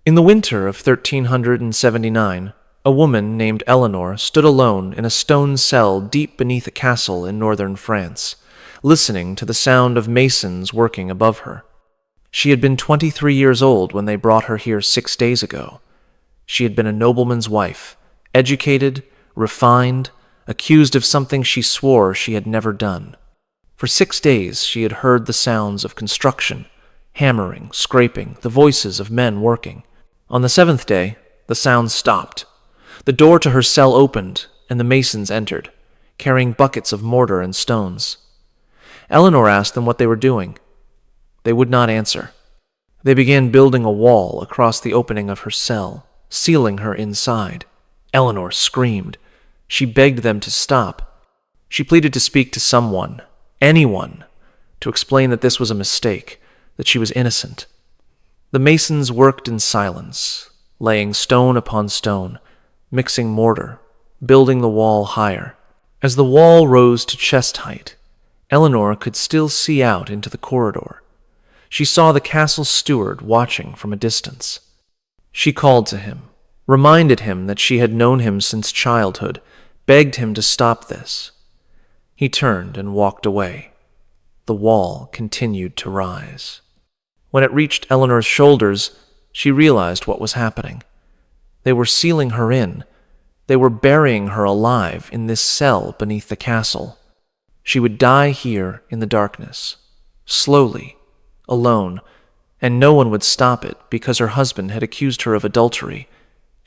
In the winter of 1379, a woman named Eleanor stood alone in a stone cell deep beneath a castle in northern France, listening to the sound of masons working above her. She had been 23 years old when they brought her here 6 days ago. She had been a nobleman's wife, educated, refined, accused of something she swore she had never done. For 6 days she had heard the sounds of construction, hammering, scraping, the voices of men working. On the 7th day, the sounds stopped. The door to her cell opened, and the masons entered, carrying buckets of mortar and stones. Eleanor asked them what they were doing. They would not answer. They began building a wall across the opening of her cell, sealing her inside. Eleanor screamed. She begged them to stop. She pleaded to speak to someone, anyone, to explain that this was a mistake, that she was innocent. The masons worked in silence, laying stone upon stone, mixing mortar, building the wall higher. As the wall rose to chest height, Eleanor could still see out into the corridor. She saw the castle steward watching from a distance. She called to him, reminded him that she had known him since childhood, begged him to stop this. He turned and walked away. The wall continued to rise. When it reached Eleanor's shoulders, she realized what was happening. They were sealing her in. They were burying her alive in this cell beneath the castle. She would die here in the darkness, slowly, alone, and no one would stop it because her husband had accused her of adultery,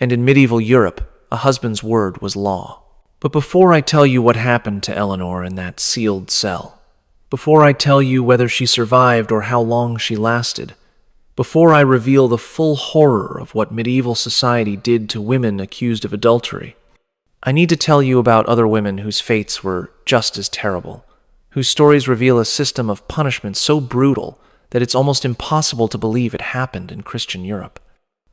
and in medieval Europe, a husband's word was law. But before I tell you what happened to Eleanor in that sealed cell, before I tell you whether she survived or how long she lasted, before I reveal the full horror of what medieval society did to women accused of adultery, I need to tell you about other women whose fates were just as terrible, whose stories reveal a system of punishment so brutal that it's almost impossible to believe it happened in Christian Europe.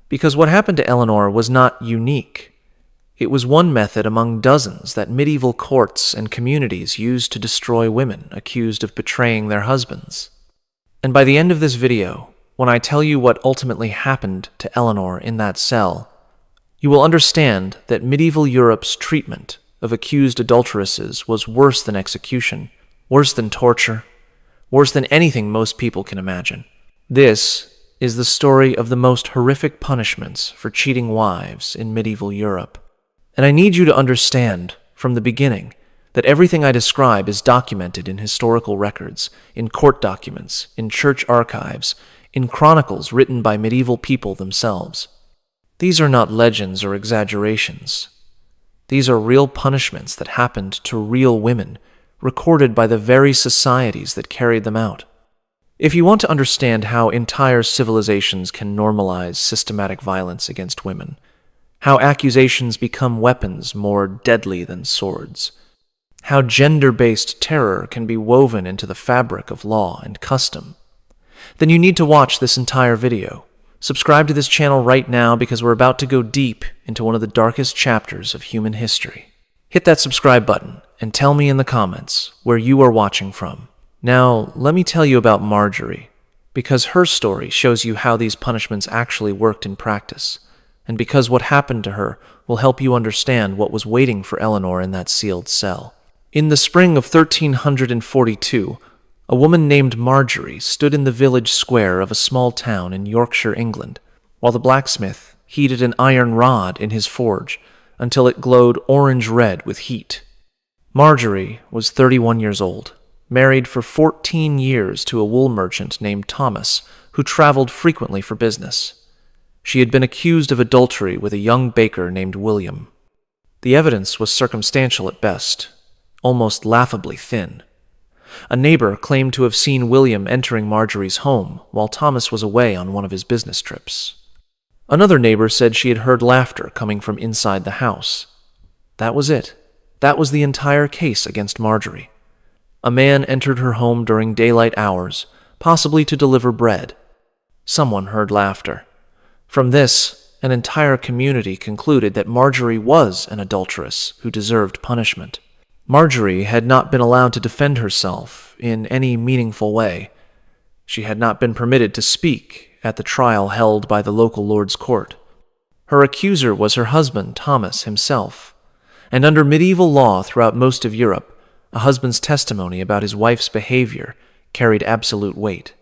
Because what happened to Eleanor was not unique. It was one method among dozens that medieval courts and communities used to destroy women accused of betraying their husbands. And by the end of this video, when I tell you what ultimately happened to Eleanor in that cell, you will understand that medieval Europe's treatment of accused adulteresses was worse than execution, worse than torture, worse than anything most people can imagine. This is the story of the most horrific punishments for cheating wives in medieval Europe. And I need you to understand, from the beginning, that everything I describe is documented in historical records, in court documents, in church archives, in chronicles written by medieval people themselves. These are not legends or exaggerations. These are real punishments that happened to real women, recorded by the very societies that carried them out. If you want to understand how entire civilizations can normalize systematic violence against women, how accusations become weapons more deadly than swords, how gender-based terror can be woven into the fabric of law and custom, then you need to watch this entire video. Subscribe to this channel right now because we're about to go deep into one of the darkest chapters of human history. Hit that subscribe button and tell me in the comments where you are watching from. Now, let me tell you about Marjorie, because her story shows you how these punishments actually worked in practice, and because what happened to her will help you understand what was waiting for Eleanor in that sealed cell. In the spring of 1342, a woman named Marjorie stood in the village square of a small town in Yorkshire, England, while the blacksmith heated an iron rod in his forge until it glowed orange-red with heat. Marjorie was 31 years old, married for 14 years to a wool merchant named Thomas, who traveled frequently for business. She had been accused of adultery with a young baker named William. The evidence was circumstantial at best, almost laughably thin. A neighbor claimed to have seen William entering Marjorie's home while Thomas was away on one of his business trips. Another neighbor said she had heard laughter coming from inside the house. That was it. That was the entire case against Marjorie. A man entered her home during daylight hours, possibly to deliver bread. Someone heard laughter. From this, an entire community concluded that Marjorie was an adulteress who deserved punishment. Marjorie had not been allowed to defend herself in any meaningful way. She had not been permitted to speak, at the trial held by the local Lord's Court. Her accuser was her husband, Thomas, himself, and under medieval law throughout most of Europe, a husband's testimony about his wife's behavior carried absolute weight.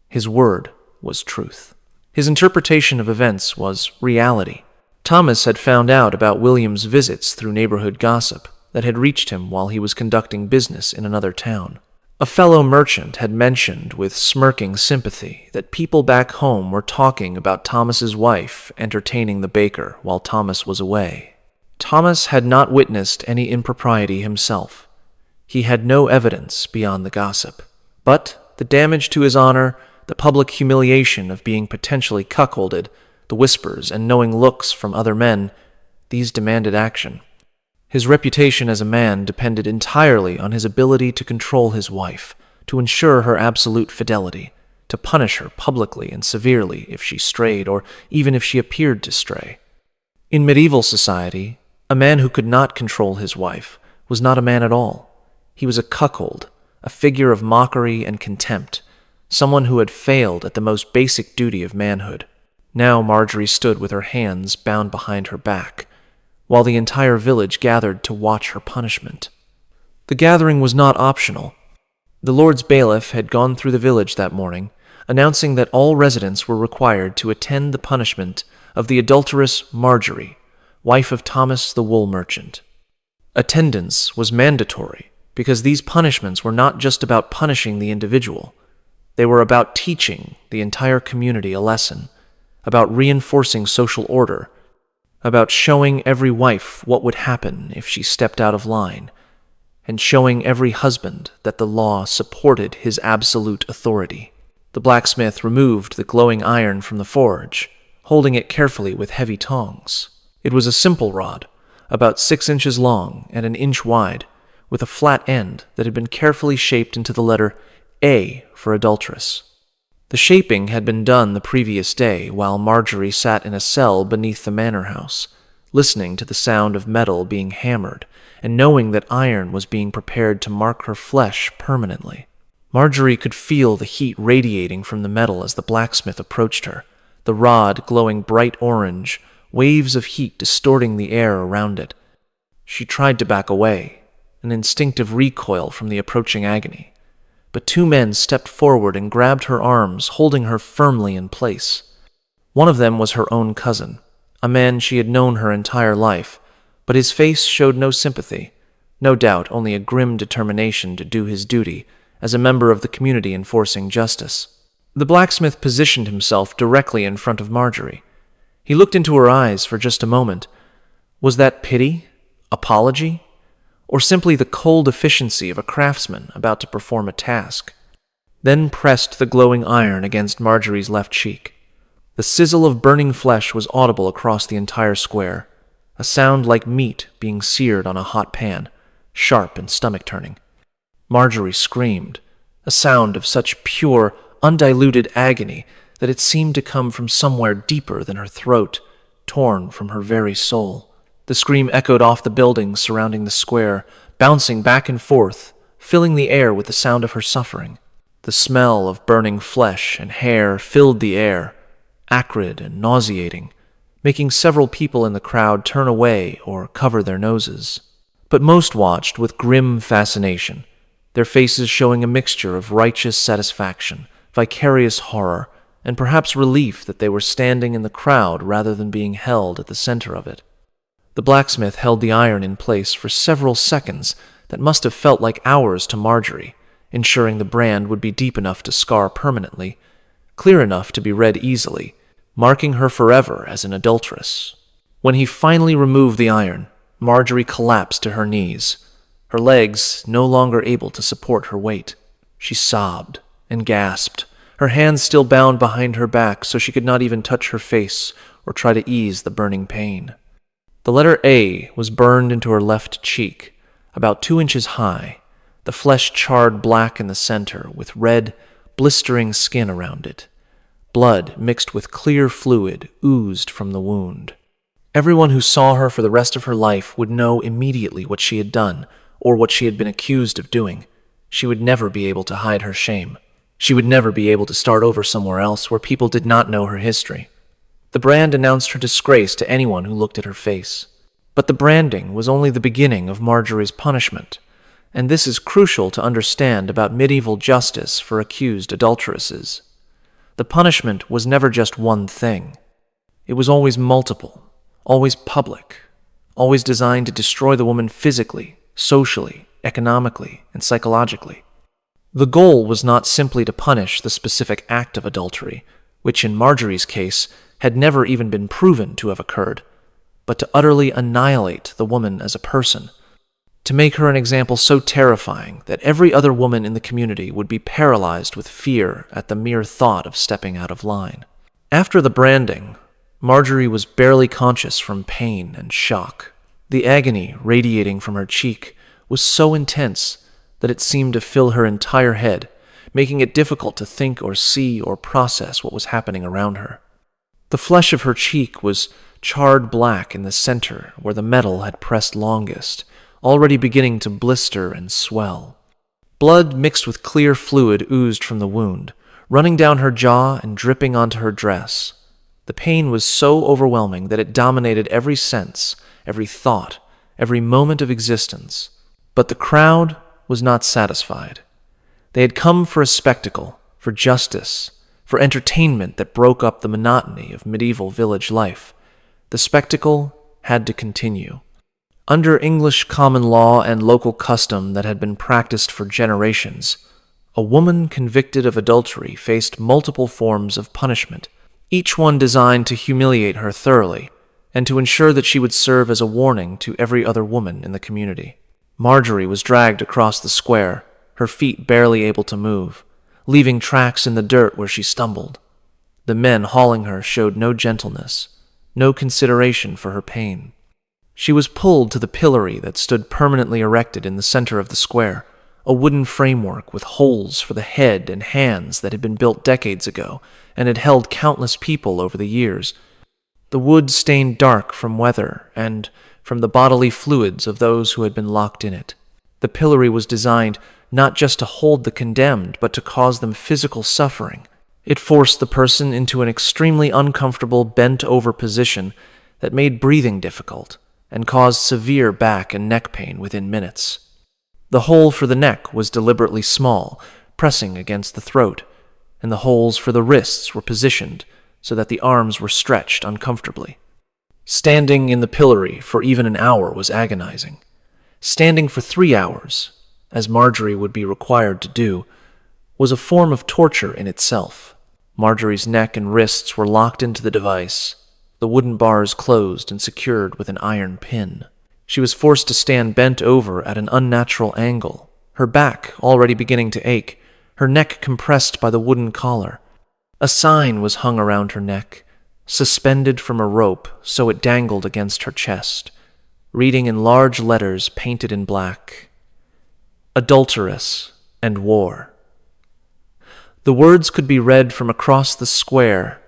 His word was truth. His interpretation of events was reality. Thomas had found out about William's visits through neighborhood gossip that had reached him while he was conducting business in another town. A fellow merchant had mentioned with smirking sympathy that people back home were talking about Thomas's wife entertaining the baker while Thomas was away. Thomas had not witnessed any impropriety himself. He had no evidence beyond the gossip. But the damage to his honor, the public humiliation of being potentially cuckolded, the whispers and knowing looks from other men, these demanded action. His reputation as a man depended entirely on his ability to control his wife, to ensure her absolute fidelity, to punish her publicly and severely if she strayed or even if she appeared to stray. In medieval society, a man who could not control his wife was not a man at all. He was a cuckold, a figure of mockery and contempt, someone who had failed at the most basic duty of manhood. Now Marjorie stood with her hands bound behind her back, while the entire village gathered to watch her punishment. The gathering was not optional. The Lord's bailiff had gone through the village that morning, announcing that all residents were required to attend the punishment of the adulteress Marjorie, wife of Thomas the wool merchant. Attendance was mandatory because these punishments were not just about punishing the individual. They were about teaching the entire community a lesson, about reinforcing social order, about showing every wife what would happen if she stepped out of line, and showing every husband that the law supported his absolute authority. The blacksmith removed the glowing iron from the forge, holding it carefully with heavy tongs. It was a simple rod, about 6 inches long and an inch wide, with a flat end that had been carefully shaped into the letter A for adulteress. The shaping had been done the previous day while Marjorie sat in a cell beneath the manor house, listening to the sound of metal being hammered and knowing that iron was being prepared to mark her flesh permanently. Marjorie could feel the heat radiating from the metal as the blacksmith approached her, the rod glowing bright orange, waves of heat distorting the air around it. She tried to back away, an instinctive recoil from the approaching agony. But 2 men stepped forward and grabbed her arms, holding her firmly in place. One of them was her own cousin, a man she had known her entire life, but his face showed no sympathy, no doubt only a grim determination to do his duty as a member of the community enforcing justice. The blacksmith positioned himself directly in front of Marjorie. He looked into her eyes for just a moment. Was that pity? Apology? Or simply the cold efficiency of a craftsman about to perform a task? Then pressed the glowing iron against Marjorie's left cheek. The sizzle of burning flesh was audible across the entire square, a sound like meat being seared on a hot pan, sharp and stomach-turning. Marjorie screamed, a sound of such pure, undiluted agony that it seemed to come from somewhere deeper than her throat, torn from her very soul. The scream echoed off the buildings surrounding the square, bouncing back and forth, filling the air with the sound of her suffering. The smell of burning flesh and hair filled the air, acrid and nauseating, making several people in the crowd turn away or cover their noses. But most watched with grim fascination, their faces showing a mixture of righteous satisfaction, vicarious horror, and perhaps relief that they were standing in the crowd rather than being held at the center of it. The blacksmith held the iron in place for several seconds that must have felt like hours to Marjorie, ensuring the brand would be deep enough to scar permanently, clear enough to be read easily, marking her forever as an adulteress. When he finally removed the iron, Marjorie collapsed to her knees, her legs no longer able to support her weight. She sobbed and gasped, her hands still bound behind her back so she could not even touch her face or try to ease the burning pain. The letter A was burned into her left cheek, about 2 inches high, the flesh charred black in the center with red, blistering skin around it. Blood mixed with clear fluid oozed from the wound. Everyone who saw her for the rest of her life would know immediately what she had done or what she had been accused of doing. She would never be able to hide her shame. She would never be able to start over somewhere else where people did not know her history. The brand announced her disgrace to anyone who looked at her face. But the branding was only the beginning of Marjorie's punishment, and this is crucial to understand about medieval justice for accused adulteresses. The punishment was never just one thing. It was always multiple, always public, always designed to destroy the woman physically, socially, economically, and psychologically. The goal was not simply to punish the specific act of adultery, which in Marjorie's case had never even been proven to have occurred, but to utterly annihilate the woman as a person, to make her an example so terrifying that every other woman in the community would be paralyzed with fear at the mere thought of stepping out of line. After the branding, Marjorie was barely conscious from pain and shock. The agony radiating from her cheek was so intense that it seemed to fill her entire head, making it difficult to think or see or process what was happening around her. The flesh of her cheek was charred black in the center where the metal had pressed longest, already beginning to blister and swell. Blood mixed with clear fluid oozed from the wound, running down her jaw and dripping onto her dress. The pain was so overwhelming that it dominated every sense, every thought, every moment of existence. But the crowd was not satisfied. They had come for a spectacle, for justice, for entertainment that broke up the monotony of medieval village life. The spectacle had to continue. Under English common law and local custom that had been practiced for generations, a woman convicted of adultery faced multiple forms of punishment, each one designed to humiliate her thoroughly and to ensure that she would serve as a warning to every other woman in the community. Marjorie was dragged across the square, her feet barely able to move, leaving tracks in the dirt where she stumbled. The men hauling her showed no gentleness, no consideration for her pain. She was pulled to the pillory that stood permanently erected in the center of the square, a wooden framework with holes for the head and hands that had been built decades ago and had held countless people over the years. The wood stained dark from weather and from the bodily fluids of those who had been locked in it. The pillory was designed not just to hold the condemned, but to cause them physical suffering. It forced the person into an extremely uncomfortable bent-over position that made breathing difficult and caused severe back and neck pain within minutes. The hole for the neck was deliberately small, pressing against the throat, and the holes for the wrists were positioned so that the arms were stretched uncomfortably. Standing in the pillory for even an hour was agonizing. Standing for 3 hours, as Marjorie would be required to do, was a form of torture in itself. Marjorie's neck and wrists were locked into the device, the wooden bars closed and secured with an iron pin. She was forced to stand bent over at an unnatural angle, her back already beginning to ache, her neck compressed by the wooden collar. A sign was hung around her neck, suspended from a rope so it dangled against her chest, reading in large letters painted in black, "Adulteress and War." The words could be read from across the square,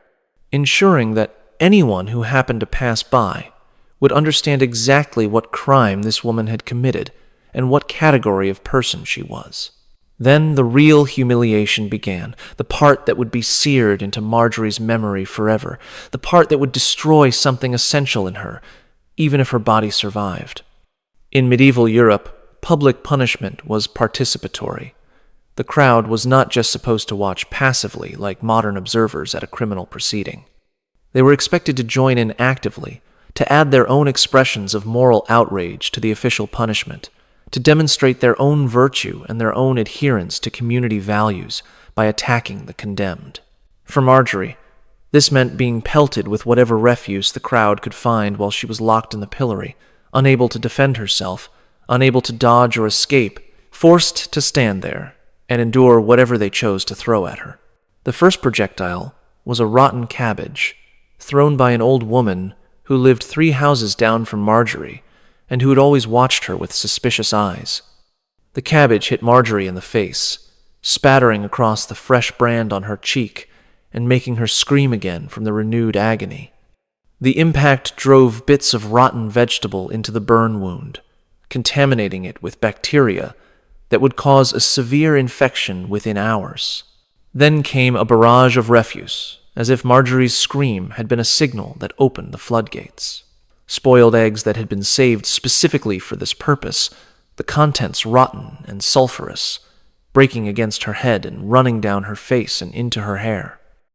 ensuring that anyone who happened to pass by would understand exactly what crime this woman had committed and what category of person she was. Then the real humiliation began, the part that would be seared into Marjorie's memory forever, the part that would destroy something essential in her, even if her body survived. In medieval Europe, public punishment was participatory. The crowd was not just supposed to watch passively like modern observers at a criminal proceeding. They were expected to join in actively, to add their own expressions of moral outrage to the official punishment, to demonstrate their own virtue and their own adherence to community values by attacking the condemned. For Marjorie, this meant being pelted with whatever refuse the crowd could find while she was locked in the pillory, unable to defend herself, unable to dodge or escape, forced to stand there and endure whatever they chose to throw at her. The first projectile was a rotten cabbage, thrown by an old woman who lived 3 houses down from Marjorie and who had always watched her with suspicious eyes. The cabbage hit Marjorie in the face, spattering across the fresh brand on her cheek and making her scream again from the renewed agony. The impact drove bits of rotten vegetable into the burn wound, contaminating it with bacteria that would cause a severe infection within hours. Then came a barrage of refuse, as if Marjorie's scream had been a signal that opened the floodgates. Spoiled eggs that had been saved specifically for this purpose, the contents rotten and sulphurous, breaking against her head and running down her face and into her hair.